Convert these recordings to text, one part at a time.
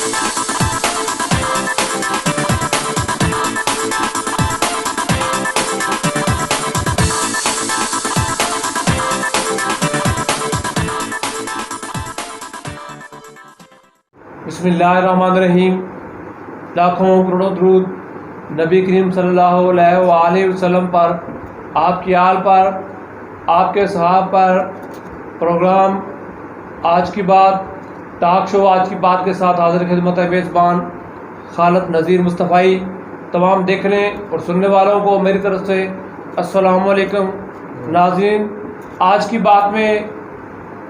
بسم اللہ الرحمن الرحیم. لاکھوں کروڑوں درود نبی کریم صلی اللہ علیہ وآلہ وسلم پر، آپ کی آل پر، آپ کے صحاب پر. پروگرام آج کی بات، ٹاک شو آج کی بات کے ساتھ حاضر خدمت ہے میزبان خالد نذیر مصطفی. تمام دیکھنے اور سننے والوں کو میری طرف سے السلام علیکم. ناظرین، آج کی بات میں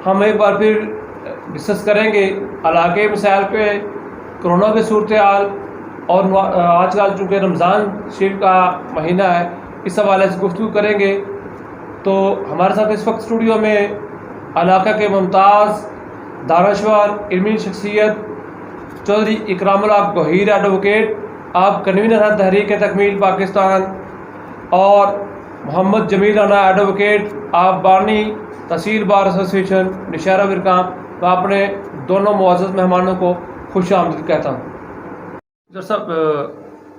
ہم ایک بار پھر ڈسکس کریں گے علاقائی مسائل پہ، کرونا کی صورتحال، اور آج کل چونکہ رمضان شریف کا مہینہ ہے اس حوالے سے گفتگو کریں گے. تو ہمارے ساتھ اس وقت اسٹوڈیو میں علاقہ کے ممتاز دانشور علمی شخصیت چودھری اکرام اللہ گوہیر ایڈوکیٹ، آپ کنوینر ہیں تحریک تکمیل پاکستان، اور محمد جمیل رانا ایڈوکیٹ، آپ بانی تحصیل بار ایسوسیشن نشہرہ برکام. میں اپنے دونوں معزز مہمانوں کو خوش آمدید کہتا ہوں. ڈاکٹر صاحب،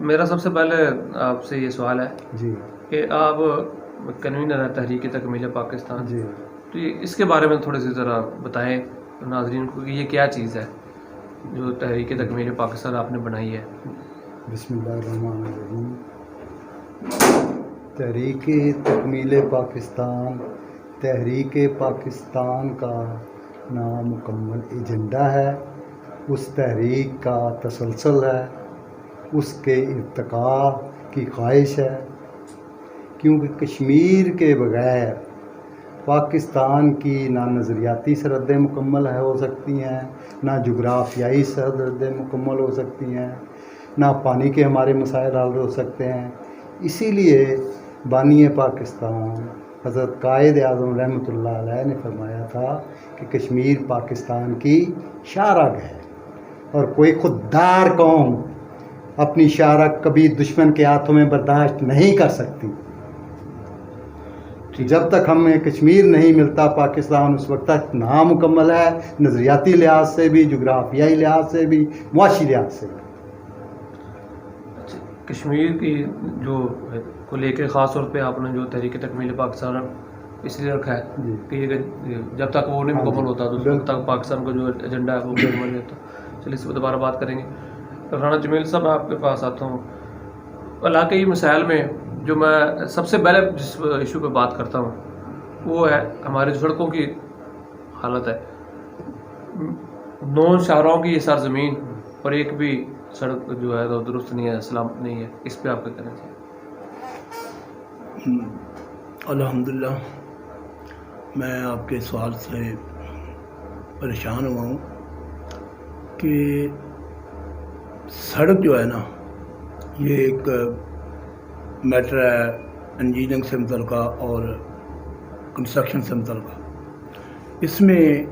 میرا سب سے پہلے آپ سے یہ سوال ہے جی کہ آپ کنوینر ہیں تحریک تکمیل پاکستان. جی تو اس کے بارے میں تھوڑی سی ذرا بتائیں ناظرین کو کہ یہ کیا چیز ہے جو تحریک تکمیل پاکستان آپ نے بنائی ہے. بسم اللہ الرحمن الرحیم. تحریک تکمیل پاکستان تحریک پاکستان کا نامکمل ایجنڈا ہے، اس تحریک کا تسلسل ہے، اس کے ارتقاء کی خواہش ہے، کیونکہ کشمیر کے بغیر پاکستان کی نہ نظریاتی سرحدیں مکمل ہو سکتی ہیں، نہ جغرافیائی سرحدیں مکمل ہو سکتی ہیں، نہ پانی کے ہمارے مسائل حل ہو سکتے ہیں. اسی لیے بانی پاکستان حضرت قائد اعظم رحمۃ اللہ علیہ نے فرمایا تھا کہ کشمیر پاکستان کی شاہراہ ہے، اور کوئی خوددار قوم اپنی شاہراہ کبھی دشمن کے ہاتھوں میں برداشت نہیں کر سکتی. جب تک ہمیں کشمیر نہیں ملتا پاکستان اس وقت تک نامکمل ہے، نظریاتی لحاظ سے بھی، جغرافیائی لحاظ سے بھی، معاشی لحاظ سے بھی. کشمیر کی جو کو لے کے خاص طور پہ آپ نے جو تحریک تکمیل پاکستان اس لیے رکھا ہے کہ جب تک وہ نہیں مکمل ہوتا تو اس وقت تک پاکستان کا جو ایجنڈا ہے وہ مکمل نہیں ہوتا. چلیے اس پہ دوبارہ بات کریں گے. رانا جمیل صاحب، میں آپ کے پاس آتا ہوں. علاقائی مسائل میں جو میں سب سے پہلے جس ایشو پہ بات کرتا ہوں وہ ہے ہماری سڑکوں کی حالت ہے. 9 شاہراہوں کی یہ سرزمین اور ایک بھی سڑک جو ہے وہ درست نہیں ہے، سلامت نہیں ہے. اس پہ آپ کیا کہنا چاہیے؟ الحمدللہ، میں آپ کے سوال سے پریشان ہوا ہوں کہ سڑک جو ہے نا، یہ ایک میٹر ہے انجینئرنگ سے متعلقہ اور کنسٹرکشن سے متعلقہ. اس میں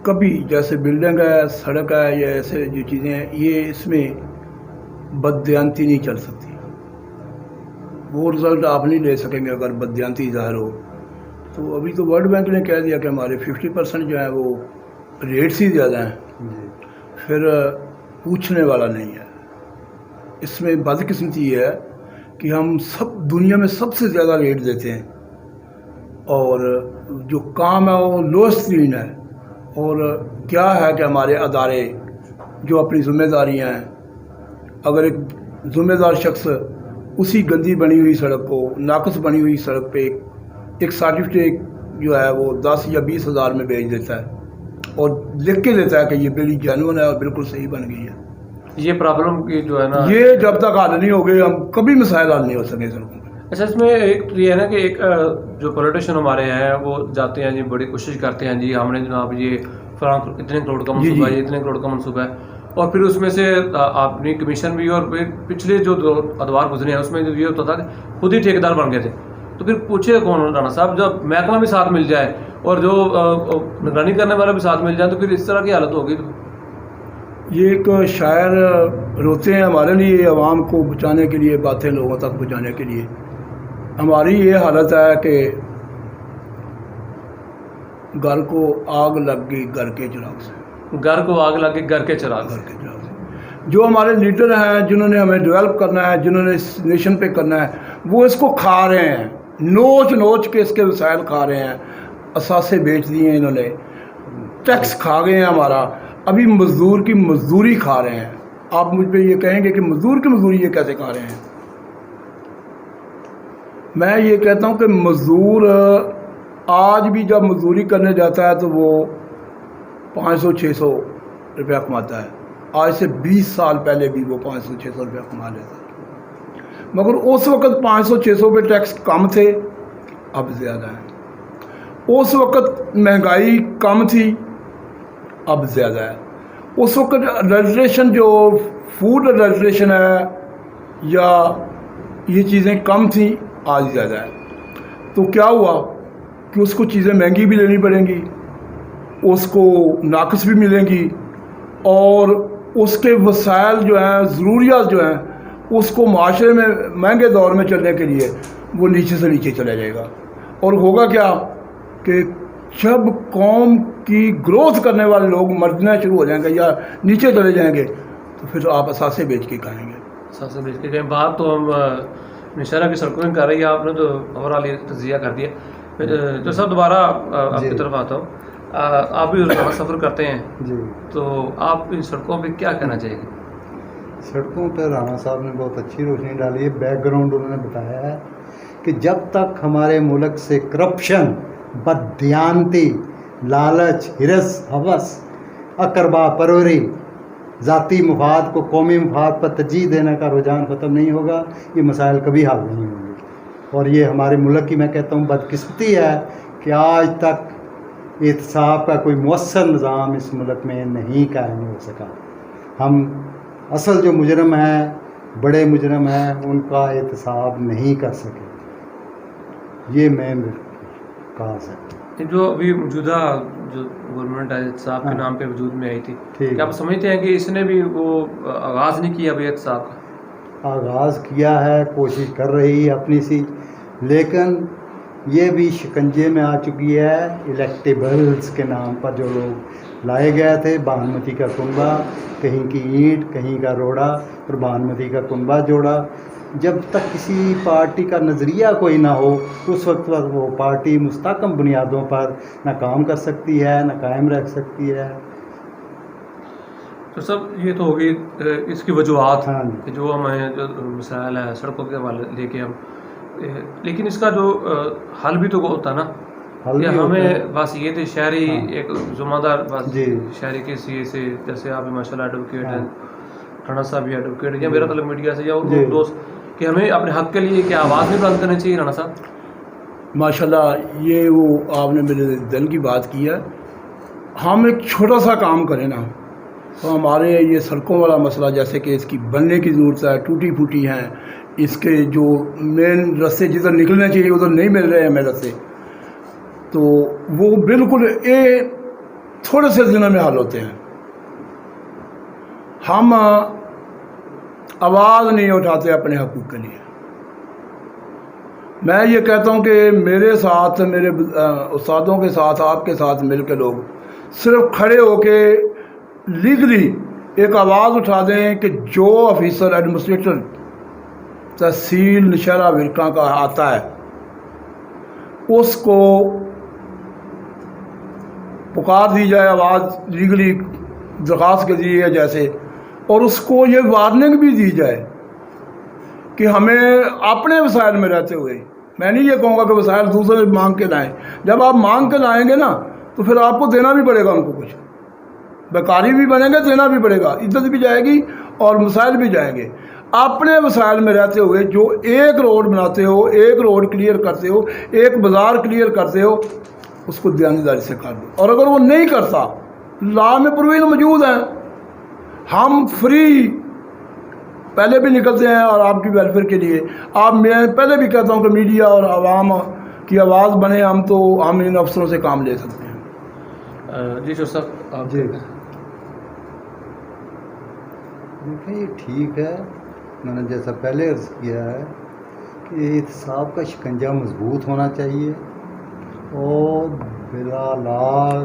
کبھی جیسے بلڈنگ ہے، سڑک ہے، یا ایسے جو چیزیں ہیں، یہ اس میں بددیانتی نہیں چل سکتی. وہ رزلٹ آپ نہیں لے سکیں گے اگر بددیانتی ظاہر ہو. تو ابھی تو ورلڈ بینک نے کہہ دیا کہ ہمارے 50% جو ہیں وہ ریٹس ہی زیادہ ہیں، پھر پوچھنے والا نہیں ہے. اس میں بدقسمتی یہ ہے کہ ہم دنیا میں سب سے زیادہ ریٹ دیتے ہیں، اور جو کام ہے وہ لوسٹ ترین ہے. اور کیا ہے کہ ہمارے ادارے جو اپنی ذمہ داریاں ہیں، اگر ایک ذمہ دار شخص اسی گندی بنی ہوئی سڑک کو، ناقص بنی ہوئی سڑک پہ ایک سرٹیفکیٹ جو ہے وہ 10 یا 20 ہزار میں بیچ دیتا ہے اور لکھ کے دیتا ہے کہ یہ بڑی جینون ہے اور بالکل صحیح بن گئی ہے. یہ پرابلم کی جو ہے نا، یہ جب تک حل نہیں ہوگی ہم کبھی مسائل حل نہیں ہو سکے سڑکوں میں. اچھا، اس میں ایک یہ ہے نا کہ ایک جو پولیٹیشین ہمارے ہیں وہ جاتے ہیں جی، بڑی کوشش کرتے ہیں جی، ہم نے جناب یہ فلاں اتنے کروڑ کا منصوبہ ہے، یہ اتنے کروڑ کا منصوبہ ہے، اور پھر اس میں سے اپنی کمیشن بھی، اور پچھلے جو ادوار گزرے ہیں اس میں یہ ہوتا تھا کہ خود ہی ٹھیکیدار بن گئے تھے. تو پھر پوچھے کون رانا صاحب، جب محکمہ بھی ساتھ مل جائے اور جو نگرانی کرنے والا بھی ساتھ مل جائے تو پھر اس طرح کی حالت ہوگی. یہ ایک شاعر روتے ہیں ہمارے لیے، عوام کو بچانے کے لیے، باتیں لوگوں تک پہنچانے کے لیے. ہماری یہ حالت ہے کہ گھر کو آگ لگ گئی گھر کے چراغ سے. گھر کو آگ لگے گھر کے چراغ سے. جو ہمارے لیڈر ہیں جنہوں نے ہمیں ڈیولپ کرنا ہے، جنہوں نے اس نیشن پہ کرنا ہے، وہ اس کو کھا رہے ہیں، نوچ نوچ کے اس کے وسائل کھا رہے ہیں. اثاثے بیچ دیے ہیں انہوں نے، ٹیکس کھا گئے ہیں ہمارا. ابھی مزدور کی مزدوری کھا رہے ہیں. آپ مجھ پہ یہ کہیں گے کہ مزدور کی مزدوری یہ کیسے کھا رہے ہیں؟ میں یہ کہتا ہوں کہ مزدور آج بھی جب مزدوری کرنے جاتا ہے تو وہ 500-600 روپیہ کماتا ہے. آج سے 20 سال پہلے بھی وہ 500-600 روپیہ کما لیتا ہے. مگر اس وقت 500-600 پہ ٹیکس کم تھے، اب زیادہ ہیں. اس وقت مہنگائی کم تھی، اب زیادہ ہے. اس وقت اڈلٹریشن جو فوڈ اڈلٹریشن ہے یا یہ چیزیں کم تھیں، آج زیادہ ہے. تو کیا ہوا کہ اس کو چیزیں مہنگی بھی لینی پڑیں گی، اس کو ناقص بھی ملیں گی، اور اس کے وسائل جو ہیں، ضروریات جو ہیں، اس کو معاشرے میں مہنگے دور میں چلنے کے لیے وہ نیچے سے نیچے چلا جائے گا. اور ہوگا کیا کہ جب قوم کی گروتھ کرنے والے لوگ مرنا شروع ہو جائیں گے یا نیچے چلے جائیں گے تو پھر آپ اثاثے بیچ کے کھائیں گے. اثاثے بیچ کے کہیں. بات تو ہم نشانہ کی سڑکوں میں کر رہی ہے، آپ نے تو اوورال یہ تجزیہ کر دیا. جو صاحب دوبارہ آپ کی طرف آتا ہوں، آپ بھی روزانہ سفر کرتے ہیں جی، تو آپ ان سڑکوں پہ کیا کہنا چاہیے گا؟ سڑکوں پہ رانا صاحب نے بہت اچھی روشنی ڈالی ہے. بیک گراؤنڈ انہوں نے بتایا ہے کہ جب تک ہمارے ملک سے کرپشن، بددیانتی، لالچ، ہرس، ہوس، اقربا پروری، ذاتی مفاد کو قومی مفاد پر ترجیح دینے کا رجحان ختم نہیں ہوگا، یہ مسائل کبھی حل نہیں ہوں گے. اور یہ ہمارے ملک کی میں کہتا ہوں بدقسمتی ہے کہ آج تک احتساب کا کوئی مؤثر نظام اس ملک میں نہیں قائم ہو سکا. ہم اصل جو مجرم ہیں، بڑے مجرم ہیں، ان کا احتساب نہیں کر سکے. یہ مین کاز ہے. جو ابھی موجودہ جو گورنمنٹ ہے احتساب کے نام پہ وجود میں آئی تھی، کیا آپ سمجھتے ہیں کہ اس نے بھی وہ آغاز نہیں کیا ابھی احتساب کا؟ آغاز کیا ہے، کوشش کر رہی ہے اپنی سی، لیکن یہ بھی شکنجے میں آ چکی ہے. الیکٹیبلز کے نام پر جو لوگ لائے گئے تھے، بانمتی کا کنبہ، کہیں کی اینٹ، کہیں کا روڑا اور بانمتی کا کنبہ جوڑا. جب تک کسی پارٹی کا نظریہ کوئی نہ ہو اس وقت پر وہ پارٹی مستحکم بنیادوں پر نہ کام کر سکتی ہے، نہ قائم رہ سکتی ہے. تو سب یہ تو ہوگی اس کی وجوہات ہاں کہ جو ہمیں جو مسائل ہے سڑکوں کے حوالے لے کے ہم، لیکن اس کا جو حل بھی تو ہوتا نا کہ ہمیں بس یہ تھے شہری ایک ذمہ دار بس شہری کے سی سے، جیسے آپ ماشاء اللہ ایڈوکیٹ ہیں، ٹھانا صاحب بھی ایڈوکیٹ، یا میرا تعلق میڈیا سے یا اور دوست، کہ ہمیں اپنے حق کے لیے کیا آواز نہیں بلند کرنی چاہیے. رانا صاحب ماشاء اللہ یہ وہ آپ نے میرے دل کی بات کی ہے. ہم ایک چھوٹا سا کام کریں نا تو ہمارے یہ سڑکوں والا مسئلہ، جیسے کہ اس کی بننے کی ضرورت ہے، ٹوٹی پھوٹی ہیں، اس کے جو مین رستے جدھر نکلنے چاہیے ادھر نہیں مل رہے ہیں ہمیں رستے، تو وہ بالکل تھوڑے سے دنوں میں حل ہوتے ہیں. ہم آواز نہیں اٹھاتے اپنے حقوق کے لیے. میں یہ کہتا ہوں کہ میرے ساتھ، میرے استادوں کے ساتھ، آپ کے ساتھ مل کے لوگ صرف کھڑے ہو کے لیگلی ایک آواز اٹھا دیں کہ جو آفیسر ایڈمنسٹریٹر تحصیل نشہرہ ورکاں کا آتا ہے اس کو پکار دی جائے، آواز لیگلی درخواست کے ذریعے جیسے، اور اس کو یہ وارننگ بھی دی جائے کہ ہمیں اپنے وسائل میں رہتے ہوئے، میں نہیں یہ کہوں گا کہ وسائل دوسرے مانگ کے لائیں. جب آپ مانگ کے لائیں گے نا تو پھر آپ کو دینا بھی پڑے گا ان کو کچھ. بیکاری بھی بنیں گے، دینا بھی پڑے گا، عزت بھی جائے گی اور مسائل بھی جائیں گے. اپنے وسائل میں رہتے ہوئے جو ایک روڈ بناتے ہو، ایک روڈ کلیئر کرتے ہو، ایک بازار کلیئر کرتے ہو، اس کو دیانتداری سے کر دو. اور اگر وہ نہیں کرتا، لا میں پروین موجود ہیں. ہم فری پہلے بھی نکلتے ہیں اور آپ کی ویلفیئر کے لیے. میں پہلے بھی کہتا ہوں کہ میڈیا اور عوام کی آواز بنے ہم، تو ہم ان افسروں سے کام لے سکتے ہیں. جی شوف صاحب آپ جی دیکھیں یہ ٹھیک ہے، میں نے جیسا پہلے عرض کیا ہے کہ احتساب کا شکنجہ مضبوط ہونا چاہیے اور بلا log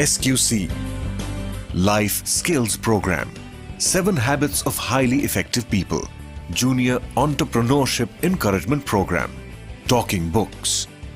SQC, Life Skills Program, 7 Habits of Highly Effective People, Junior Entrepreneurship Encouragement Program, Talking Books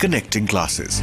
Connecting Classes।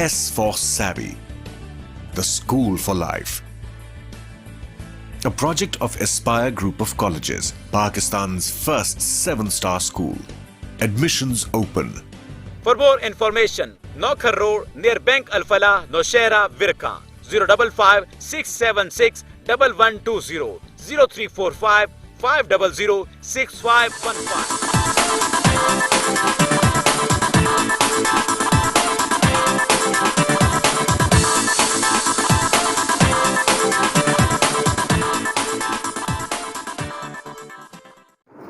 S for Savvy, the School for Life. A project of Aspire Group of Colleges, Pakistan's first 7-star school. Admissions open. For more information, Nokhar Road near Bank Al Falah, Nowshera, Virka. 055 676 1120 0345 500 6515.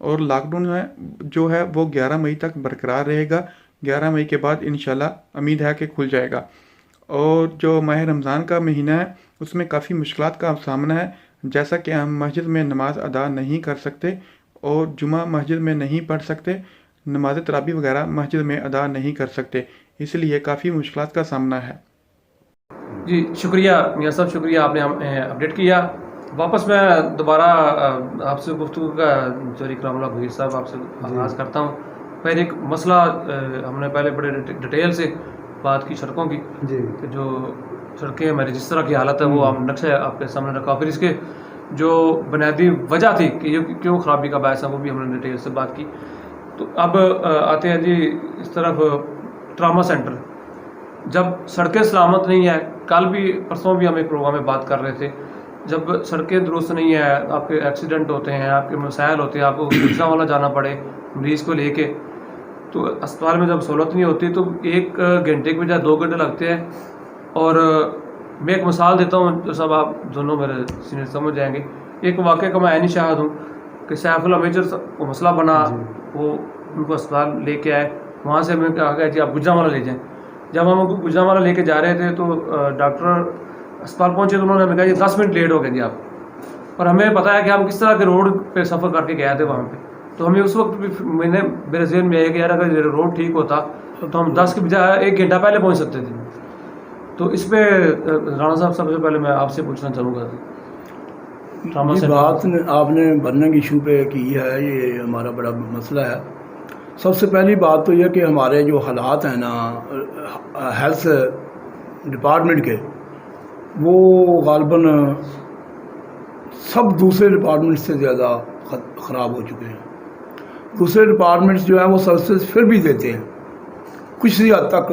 اور lock down جو ہے وہ 11 مئی تک برقرار رہے گا. 11 مئی کے بعد انشاءاللہ امید ہے کہ کھل جائے گا. اور جو ماہ رمضان کا مہینہ ہے اس میں کافی مشکلات کا سامنا ہے, جیسا کہ ہم مسجد میں نماز ادا نہیں کر سکتے اور جمعہ مسجد میں نہیں پڑھ سکتے, نماز تراویح وغیرہ مسجد میں ادا نہیں کر سکتے, اس لیے کافی مشکلات کا سامنا ہے. جی شکریہ میاں صاحب, شکریہ آپ نے اپڈیٹ کیا. واپس میں دوبارہ آپ سے گفتگو کا چوری کرام اللہ بھیر صاحب آپ سے آغاز کرتا ہوں. پہلے ایک مسئلہ ہم نے پہلے بڑے ڈیٹیل سے بات کی سڑکوں کی, جی کہ جو سڑکیں ہماری جس طرح کی حالت ہے وہ ہم نقشہ آپ کے سامنے رکھا, پھر اس کے جو بنیادی وجہ تھی کہ یہ کیوں خرابی کا باعث ہے وہ بھی ہم نے ڈیٹیل سے بات کی. تو اب آتے ہیں جی اس طرف ٹراما سینٹر. جب سڑکیں سلامت نہیں ہیں, کل بھی پرسوں بھی ہم ایک پروگرام میں بات کر رہے تھے, جب سڑکیں درست نہیں ہیں, آپ کے ایکسیڈنٹ ہوتے ہیں, آپ کے مسائل ہوتے ہیں, آپ کو گجرا والا جانا پڑے مریض کو لے کے, تو اسپتال میں جب سہولت نہیں ہوتی تو 1 گھنٹے کے بجائے 2 گھنٹے لگتے ہیں. اور میں ایک مثال دیتا ہوں جو سب آپ دونوں میرے سینئر سمجھ جائیں گے. ایک واقعہ کا میں عینی شاہد ہوں کہ سیف اللہ میجر کو مسئلہ بنا, وہ ان کو اسپتال لے کے آئے, وہاں سے ہمیں کہا گیا جی آپ گجرا والا لے جائیں. جب ہم گجرا والا لے کے جا رہے تھے تو ڈاکٹر اسپتال پہنچے تو انہوں نے ہمیں کہا جی 10 منٹ لیٹ ہو گئے جی آپ, اور ہمیں پتا ہے کہ ہم کس طرح کے روڈ پہ سفر کر کے گئے تھے وہاں پہ. تو ہمیں اس وقت بھی میرے ذہن میں آیا کہ یار اگر روڈ ٹھیک ہوتا تو ہم 10 کے بجائے 1 گھنٹہ پہلے پہنچ سکتے تھے. تو اس پہ رانا صاحب سب سے پہلے میں آپ سے پوچھنا چاہوں گا. یہ بات آپ نے برننگ ایشو پہ کی ہے, یہ ہمارا بڑا مسئلہ ہے. سب سے پہلی بات تو یہ کہ ہمارے جو حالات ہیں نا ہیلتھ ڈپارٹمنٹ کے, وہ غالباً سب دوسرے ڈپارٹمنٹ سے زیادہ خراب ہو چکے ہیں. دوسرے ڈپارٹمنٹس جو ہیں وہ سروسز پھر بھی دیتے ہیں, کسی حد تک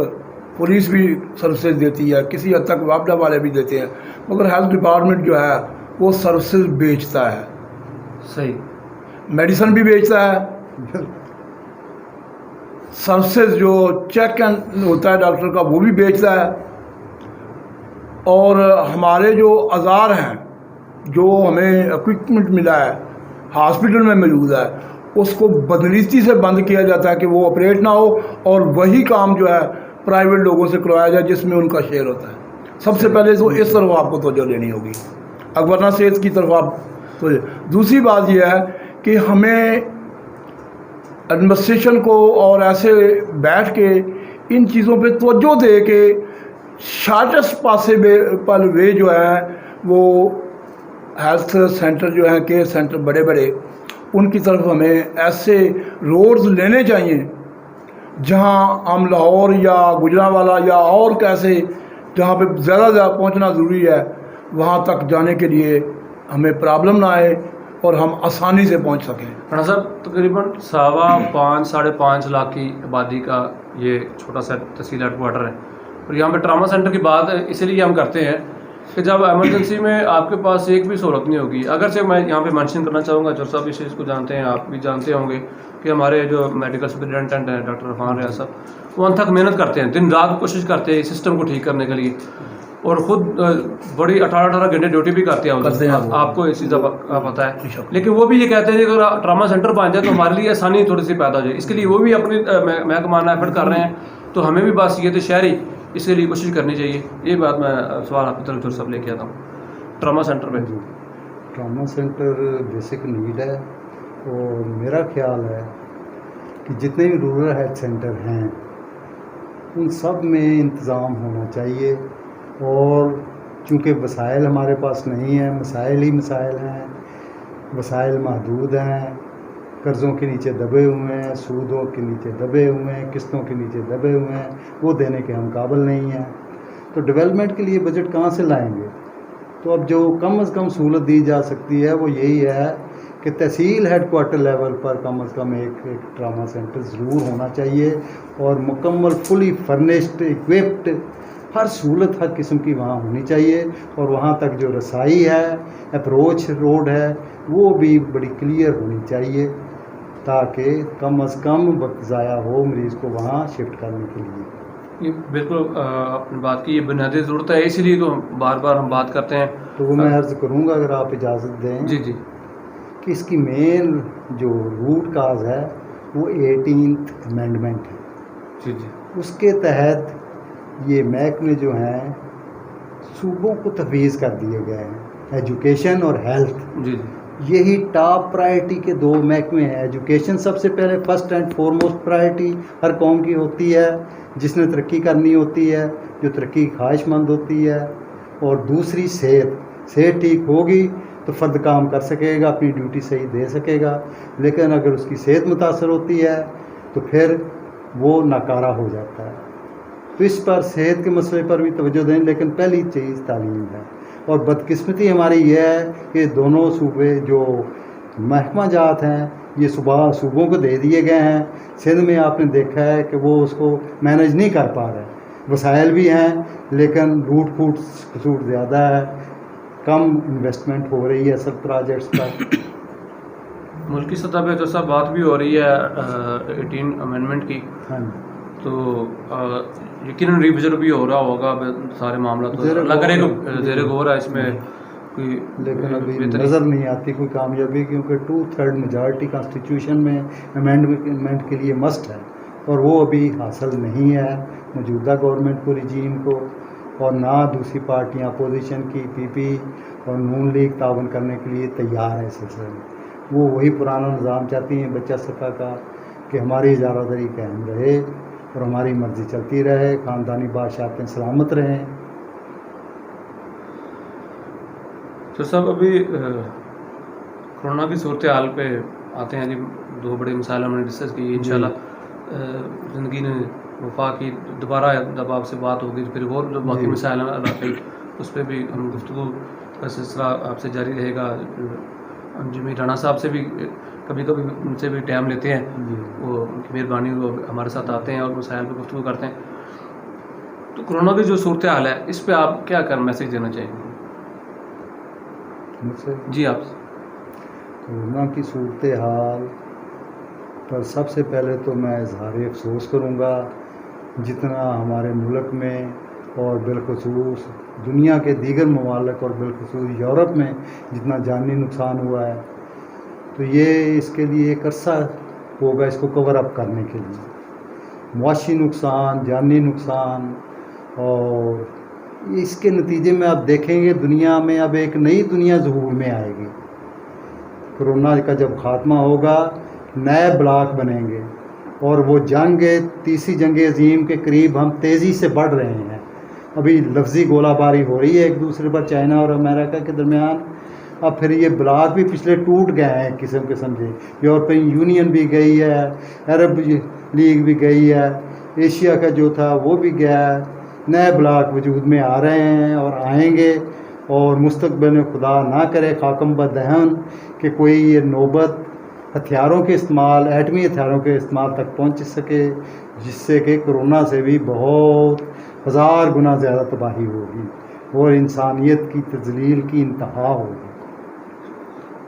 پولیس بھی سروسز دیتی ہے, کسی حد تک واپڈا والے بھی دیتے ہیں, مگر ہیلتھ ڈپارٹمنٹ جو ہے وہ سروسز بیچتا ہے. صحیح, میڈیسن بھی بیچتا ہے, سروسز جو چیک ہوتا ہے ڈاکٹر کا وہ بھی بیچتا ہے, اور ہمارے جو آزار ہیں جو ہمیں اکوپمنٹ ملا ہے ہاسپٹل میں موجود ہے اس کو بدنیتی سے بند کیا جاتا ہے کہ وہ آپریٹ نہ ہو, اور وہی کام جو ہے پرائیویٹ لوگوں سے کروایا جائے جس میں ان کا شیئر ہوتا ہے. سب سے پہلے تو اس طرف آپ کو توجہ لینی ہوگی, ورنہ صحت کی طرف آپ تو. دوسری بات یہ ہے کہ ہمیں ایڈمنسٹریشن کو اور ایسے بیٹھ کے ان چیزوں پہ توجہ دے کے شارٹیسٹ پاسبل وے جو ہے وہ ہیلتھ سینٹر جو ہیں کیئر سینٹر بڑے بڑے, ان کی طرف ہمیں ایسے روڈز لینے چاہیے جہاں ہم لاہور یا گجرانوالہ یا اور کیسے جہاں پہ زیادہ زیادہ پہنچنا ضروری ہے وہاں تک جانے کے لیے ہمیں پرابلم نہ آئے اور ہم آسانی سے پہنچ سکیں. رانا صاحب تقریباً 5.25 ساڑھے 5 لاکھ کی آبادی کا یہ چھوٹا سا تحصیل ہیڈ کوارٹر ہے, اور یہاں پہ ٹراما سینٹر کی بات اسی لیے ہم کرتے ہیں کہ جب ایمرجنسی میں آپ کے پاس ایک بھی سہولت نہیں ہوگی. اگرچہ میں یہاں پہ مینشن کرنا چاہوں گا, جو صاحب اس چیز کو جانتے ہیں, آپ بھی جانتے ہوں گے کہ ہمارے جو میڈیکل سپرنٹینڈنٹ ہیں ڈاکٹر عرفان ریاض صاحب, وہ انتھک محنت کرتے ہیں, دن رات کوشش کرتے ہیں سسٹم کو ٹھیک کرنے کے لیے, اور خود بڑی 18 گھنٹے ڈیوٹی بھی کرتے ہیں. آپ کو اس چیز کا پتہ ہے, لیکن وہ بھی یہ کہتے ہیں کہ اگر ٹراما سینٹر بن جائے تو ہمارے لیے آسانی تھوڑی سی پیدا ہو جائے. اس کے لیے وہ بھی اپنی محکمانہ ایفرٹ کر رہے ہیں, تو ہمیں بھی بس یہ تو شہری اس کے لیے کوشش کرنی چاہیے. یہ بات میں سوال آپ کی طرف سب لے کے آتا ہوں. ٹراما سینٹر میں ٹراما سینٹر بیسک نیڈ ہے, اور میرا خیال ہے کہ جتنے بھی رورل ہیلتھ سینٹر ہیں ان سب میں انتظام ہونا چاہیے. اور چونکہ وسائل ہمارے پاس نہیں ہیں, مسائل ہی مسائل ہیں, وسائل محدود ہیں, قرضوں کے نیچے دبے ہوئے ہیں, سودوں کے نیچے دبے ہوئے ہیں, قسطوں کے نیچے دبے ہوئے ہیں, وہ دینے کے ہم قابل نہیں ہیں. تو ڈیولپمنٹ کے لیے بجٹ کہاں سے لائیں گے؟ تو اب جو کم از کم سہولت دی جا سکتی ہے وہ یہی ہے کہ تحصیل ہیڈ کوارٹر لیول پر کم از کم ایک ٹراما سینٹر ضرور ہونا چاہیے, اور مکمل فلی فرنشڈ ایکوپڈ ہر سہولت ہر قسم کی وہاں ہونی چاہیے. اور وہاں تک جو رسائی ہے, اپروچ روڈ ہے, وہ بھی بڑی کلیئر ہونی چاہیے تاکہ کم از کم وقت ضائع ہو مریض کو وہاں شفٹ کرنے کے لیے. یہ بالکل آپ نے بات کی, یہ بنیادی ضرورت ہے, اسی لیے تو بار بار ہم بات کرتے ہیں. تو وہ میں عرض کروں گا اگر آپ اجازت دیں. جی جی. کہ اس کی مین جو روٹ کاز ہے وہ 18th امینڈمنٹ ہے. جی جی اس کے تحت یہ محکمے جو ہیں صوبوں کو تفویض کر دیے گئے ہیں, ایجوکیشن اور ہیلتھ. جی جی یہی ٹاپ پرائرٹی کے دو محکمے ہیں. ایجوکیشن سب سے پہلے فرسٹ اینڈ فورموسٹ پرائرٹی ہر قوم کی ہوتی ہے جس نے ترقی کرنی ہوتی ہے, جو ترقی کی خواہش مند ہوتی ہے. اور دوسری صحت ٹھیک ہوگی تو فرد کام کر سکے گا, اپنی ڈیوٹی صحیح دے سکے گا. لیکن اگر اس کی صحت متاثر ہوتی ہے تو پھر وہ ناکارہ ہو جاتا ہے. تو اس پر صحت کے مسئلے پر بھی توجہ دیں, لیکن پہلی چیز تعلیم ہے. اور بدقسمتی ہماری یہ ہے کہ دونوں صوبے جو محکمہ جات ہیں یہ صوبوں کو دے دیے گئے ہیں. سندھ میں آپ نے دیکھا ہے کہ وہ اس کو مینج نہیں کر پا رہے. وسائل بھی ہیں لیکن لوٹ پھوٹ خسوٹ زیادہ ہے, کم انویسٹمنٹ ہو رہی ہے سب پروجیکٹس پر. ملکی سطح پہ تو سب بات بھی ہو رہی ہے 18 امینڈمنٹ کی, ہاں تو یقیناً ریویژن بھی ہو رہا ہوگا سارے معاملات. اللہ کرے کہ زیر غور ہے اس میں کوئی, لیکن ابھی نظر نہیں آتی کوئی کامیابی, کیونکہ 2/3 میجارٹی کانسٹیٹیوشن میں امینڈمنٹ کے لیے مسٹ ہے اور وہ ابھی حاصل نہیں ہے موجودہ گورنمنٹ کو, رجیم کو. اور نہ دوسری پارٹیاں اپوزیشن کی پی پی اور نون لیگ تعاون کرنے کے لیے تیار ہے. اس سلسلے میں وہ وہی پرانا نظام چاہتی ہیں بچہ سکا کا کہ ہماری اجارہ داری قائم رہے اور ہماری مرضی چلتی رہے, خاندانی بادشاہتیں سلامت رہیں. تو صاحب ابھی کورونا کی صورتحال پہ آتے ہیں. جی دو بڑے مسائل ہم نے ڈسکس کی. انشاءاللہ زندگی نے وفا کی, دوبارہ جب آپ سے بات ہوگی پھر اور جو باقی مسائل ہیں اس پہ بھی ہم گفتگو کا سلسلہ آپ سے جاری رہے گا. جمی رانا صاحب سے بھی کبھی کبھی ان سے بھی ٹائم لیتے ہیں, وہ ان کی مہربانی, وہ ہمارے ساتھ آتے ہیں اور مسائل پہ گفتگو کرتے ہیں. تو کورونا کی جو صورتحال ہے اس پہ آپ کیا میسیج دینا چاہیں گے؟ جی آپ. کورونا کی صورتحال پر سب سے پہلے تو میں اظہار افسوس کروں گا جتنا ہمارے ملک میں اور بالخصوص دنیا کے دیگر ممالک اور بالخصوص یورپ میں جتنا جانی نقصان ہوا ہے, تو یہ اس کے لیے ایک عرصہ ہوگا اس کو کور اپ کرنے کے لیے. معاشی نقصان, جانی نقصان, اور اس کے نتیجے میں آپ دیکھیں گے دنیا میں اب ایک نئی دنیا ظہور میں آئے گی. کورونا کا جب خاتمہ ہوگا نئے بلاک بنیں گے اور وہ تیسری جنگ عظیم کے قریب ہم تیزی سے بڑھ رہے ہیں. ابھی لفظی گولہ باری ہو رہی ہے ایک دوسرے پر چائنا اور امریکہ کے درمیان. اب پھر یہ بلاک بھی پچھلے ٹوٹ گئے ہیں قسم سے. یورپین یونین بھی گئی ہے, عرب لیگ بھی گئی ہے, ایشیا کا جو تھا وہ بھی گیا ہے. نئے بلاک وجود میں آ رہے ہیں اور آئیں گے, اور مستقبل میں خدا نہ کرے خاکم بدہن کہ کوئی یہ نوبت ہتھیاروں کے استعمال, ایٹمی ہتھیاروں کے استعمال تک پہنچ سکے, جس سے کہ کورونا سے بھی بہت 1000 گنا زیادہ تباہی ہوگی اور انسانیت کی تذلیل کی انتہا ہوگی.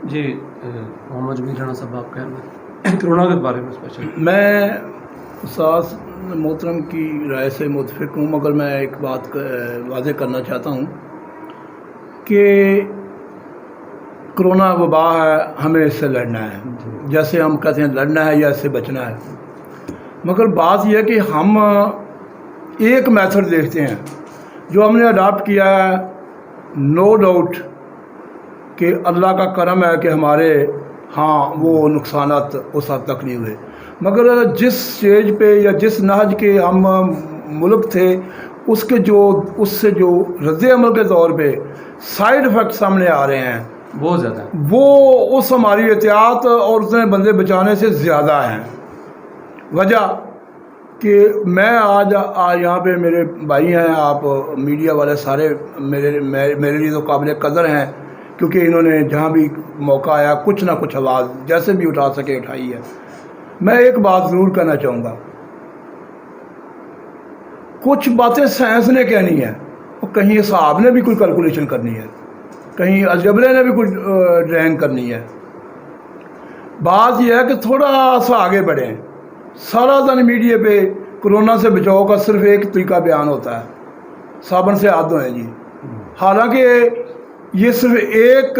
جی محمد جمیل رانا صاحب آپ کہہ رہے ہیں کورونا کے بارے میں اسپیشل. میں استاد محترم کی رائے سے متفق ہوں, مگر میں ایک بات واضح کرنا چاہتا ہوں کہ کرونا وبا ہے, ہمیں اس سے لڑنا ہے. جیسے ہم کہتے ہیں لڑنا ہے یا اس سے بچنا ہے, مگر بات یہ ہے کہ ہم ایک میتھڈ دیکھتے ہیں جو ہم نے اڈاپٹ کیا ہے. نو ڈاؤٹ کہ اللہ کا کرم ہے کہ ہمارے ہاں وہ نقصانات اس حد تک نہیں ہوئے, مگر جس سٹیج پہ یا جس نہج کے ہم ملک تھے اس سے جو رد عمل کے طور پہ سائیڈ افیکٹ سامنے آ رہے ہیں بہت زیادہ, وہ اس ہماری احتیاط اور اتنے بندے بچانے سے زیادہ ہیں. وجہ کہ میں آج یہاں پہ میرے بھائی ہیں, آپ میڈیا والے سارے میرے لیے تو قابل قدر ہیں, کیونکہ انہوں نے جہاں بھی موقع آیا کچھ نہ کچھ آواز جیسے بھی اٹھا سکے اٹھائی ہے. میں ایک بات ضرور کہنا چاہوں گا, کچھ باتیں سائنس نے کہنی ہے اور کہیں صاحب نے بھی کوئی کیلکولیشن کرنی ہے, کہیں الجبرے نے بھی کوئی ڈرائنگ کرنی ہے. بات یہ ہے کہ تھوڑا سا آگے بڑھیں. سارا دن میڈیا پہ کرونا سے بچاؤ کا صرف ایک طریقہ بیان ہوتا ہے, صابن سے ہاتھ دھوئیں جی. حالانکہ یہ صرف ایک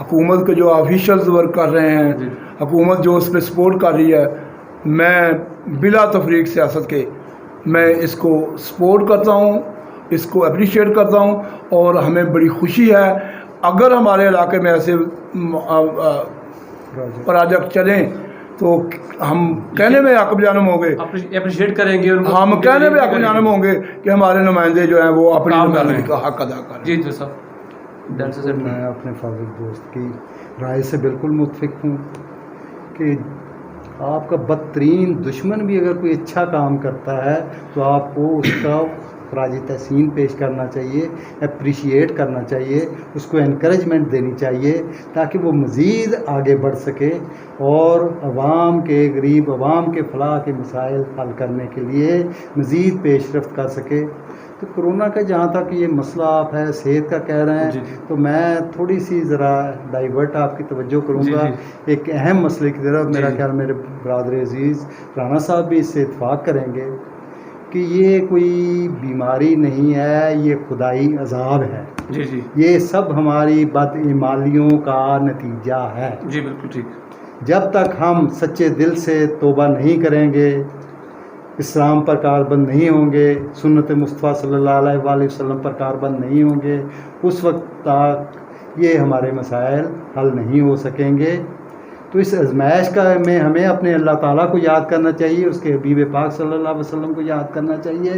حکومت کے جو آفیشلز ورک کر رہے ہیں، حکومت جو اس پہ سپورٹ کر رہی ہے، میں بلا تفریق سیاست کے میں اس کو سپورٹ کرتا ہوں، اس کو اپریشیٹ کرتا ہوں، اور ہمیں بڑی خوشی ہے اگر ہمارے علاقے میں ایسے پروجیکٹ چلیں تو ہم کہنے میں عقب جانب ہوں گے، اپریشیٹ کریں گے، ہم کہنے میں عقب جانب ہوں گے کہ ہمارے نمائندے جو ہیں وہ اپنی نمائندگی کا حق ادا کر رہے ہیں۔ جی صاحب، میں اپنے فاضل دوست کی رائے سے بالکل متفق ہوں کہ آپ کا بدترین دشمن بھی اگر کوئی اچھا کام کرتا ہے تو آپ کو اس کا خراج تحسین پیش کرنا چاہیے، اپریشیٹ کرنا چاہیے، اس کو انکریجمنٹ دینی چاہیے تاکہ وہ مزید آگے بڑھ سکے اور عوام کے، غریب عوام کے فلاح کے مسائل حل کرنے کے لیے مزید پیش رفت کر سکے۔ تو کرونا کا جہاں تک یہ مسئلہ آپ ہے صحت کا کہہ رہے ہیں، تو میں تھوڑی سی ذرا ڈائیورٹ آپ کی توجہ کروں گا ایک اہم مسئلے کی طرف۔ میرا خیال میرے برادر عزیز رانا صاحب بھی اس سے اتفاق کریں گے کہ یہ کوئی بیماری نہیں ہے، یہ خدائی عذاب ہے۔ یہ سب ہماری بدعمالیوں کا نتیجہ ہے۔ جی بالکل ٹھیک۔ جب تک ہم سچے دل سے توبہ نہیں کریں گے، اسلام پر کاربند نہیں ہوں گے، سنت مصطفیٰ صلی اللہ علیہ وآلہ وسلم پر کاربند نہیں ہوں گے، اس وقت تک یہ ہمارے مسائل حل نہیں ہو سکیں گے۔ تو اس آزمائش کا میں ہمیں اپنے اللہ تعالیٰ کو یاد کرنا چاہیے، اس کے حبیب پاک صلی اللہ علیہ وسلم کو یاد کرنا چاہیے۔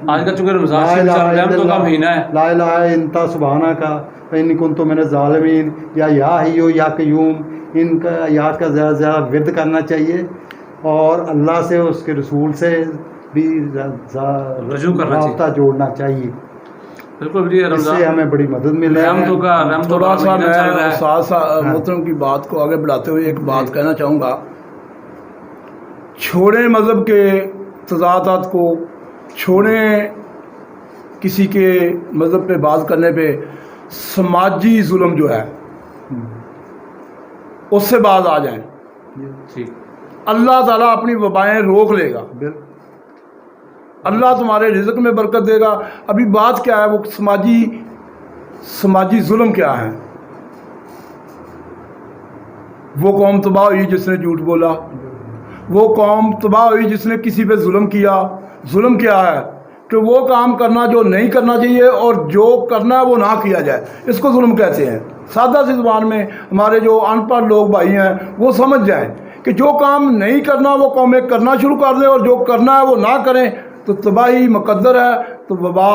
آج کا چونکہ رمضان کا مہینہ ہے، لا الہ انتا سبحانہ کا فإنی کنت من الظالمین، یا حیو یا قیوم، ان کا یاد کا زیادہ زیادہ ورد کرنا چاہیے اور اللہ سے، اس کے رسول سے بھی رجوع کرنا چاہیے، رابطہ جوڑنا چاہیے۔ بالکل بھی اس سے ہمیں بڑی مدد ملے گی۔ تھوڑا سا میں استاد محترم کی بات کو آگے بڑھاتے ہوئے ایک بات کہنا چاہوں گا، چھوڑیں مذہب کے تضادات کو، چھوڑیں کسی کے مذہب پہ بات کرنے پہ، سماجی ظلم جو ہے اس سے باز آ جائیں، اللہ تعالیٰ اپنی وبائیں روک لے گا، اللہ تمہارے رزق میں برکت دے گا۔ ابھی بات کیا ہے، وہ سماجی ظلم کیا ہے؟ وہ قوم تباہ ہوئی جس نے جھوٹ بولا، وہ قوم تباہ ہوئی جس نے کسی پہ ظلم کیا۔ ظلم کیا ہے کہ وہ کام کرنا جو نہیں کرنا چاہیے اور جو کرنا ہے وہ نہ کیا جائے، اس کو ظلم کہتے ہیں۔ سادہ سی زبان میں ہمارے جو ان پڑھ لوگ بھائی ہیں وہ سمجھ جائیں کہ جو کام نہیں کرنا وہ قومیں کرنا شروع کر دیں، اور جو کرنا ہے وہ نہ کریں تو تباہی مقدر ہے، تو وبا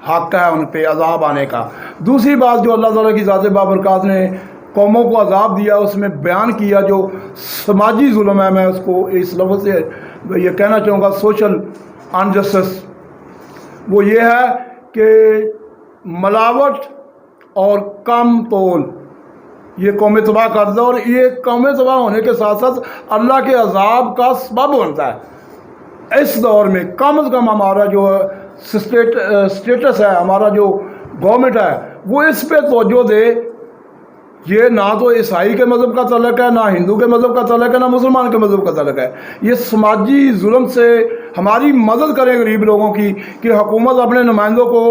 حق ہے ان پہ عذاب آنے کا۔ دوسری بات جو اللہ تعالیٰ کی ذات بابرکات نے قوموں کو عذاب دیا، اس میں بیان کیا جو سماجی ظلم ہے، میں اس کو اس لفظ سے یہ کہنا چاہوں گا، سوشل انجسٹس، وہ یہ ہے کہ ملاوٹ اور کم تول یہ قوم تباہ کر دو، اور یہ قوم تباہ ہونے کے ساتھ ساتھ اللہ کے عذاب کا سبب بنتا ہے۔ اس دور میں کم از کم ہمارا جو اسٹیٹس ہے، ہمارا جو گورنمنٹ ہے، وہ اس پہ توجہ دے۔ یہ نہ تو عیسائی کے مذہب کا تعلق ہے، نہ ہندو کے مذہب کا تعلق ہے، نہ مسلمان کے مذہب کا تعلق ہے۔ یہ سماجی ظلم سے ہماری مدد کریں غریب لوگوں کی، کہ حکومت اپنے نمائندوں کو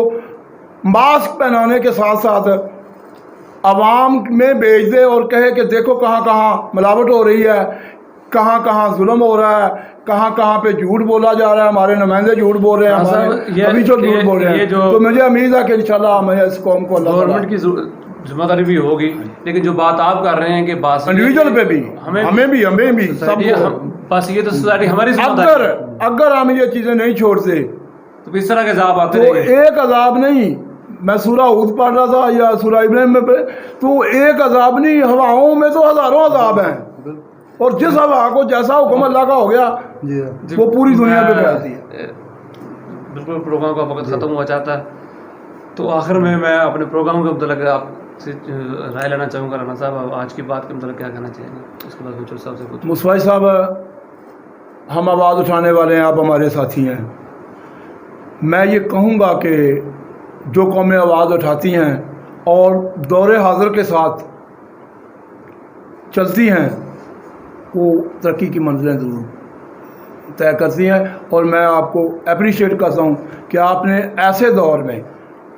ماسک پہنانے کے ساتھ ساتھ عوام میں بھیج دے اور کہے کہ دیکھو کہاں کہاں ملاوٹ ہو رہی ہے، کہاں کہاں ظلم ہو رہا ہے، کہاں کہاں پہ جھوٹ بولا جا رہا ہے، ہمارے نمائندے جھوٹ بول رہے ہیں، ہمارے ابھی جو جھوٹ بول رہے ہیں۔ تو مجھے امید ہے کہ انشاءاللہ ہمیں اس قوم کو اللہ گورنمنٹ کی ذمہ داری بھی ہوگی، لیکن جو بات آپ کر رہے ہیں کہ بات انڈیویجول پہ بھی، ہمیں بھی سب بس یہ تو سوسائٹی ہماری ذمہ داری ہے۔ اگر ہم یہ چیزیں نہیں چھوڑتے تو اس طرح کے عذاب آتے تو رہیں گے۔ ایک عذاب نہیں، میں سورہ ہود پڑھ رہا تھا یا سورہ ابراہیم میں، تو ایک عذاب نہیں، ہواؤں میں تو ہزاروں عذاب ہیں، اور جس ہوا کو جیسا حکم اللہ کا ہو گیا وہ پوری دنیا پہ پھیلتی ہے۔ بالکل پروگرام کا وقت ختم ہوا چاہتا ہے، تو آخر میں اپنے پروگرام کے متعلق آپ سے رائے لینا چاہوں گا۔ رانا صاحب آج کی بات کے متعلق کیا کہنا چاہیں گے؟ اس کے بعد فیوچر صاحب سے کچھ۔ مصطفی صاحب، ہم آواز اٹھانے والے ہیں، آپ ہمارے ساتھی ہیں۔ میں یہ کہوں گا کہ جو قومیں آواز اٹھاتی ہیں اور دور حاضر کے ساتھ چلتی ہیں، وہ ترقی کی منزلیں ضرور طے کرتی ہیں، اور میں آپ کو اپریشیٹ کرتا ہوں کہ آپ نے ایسے دور میں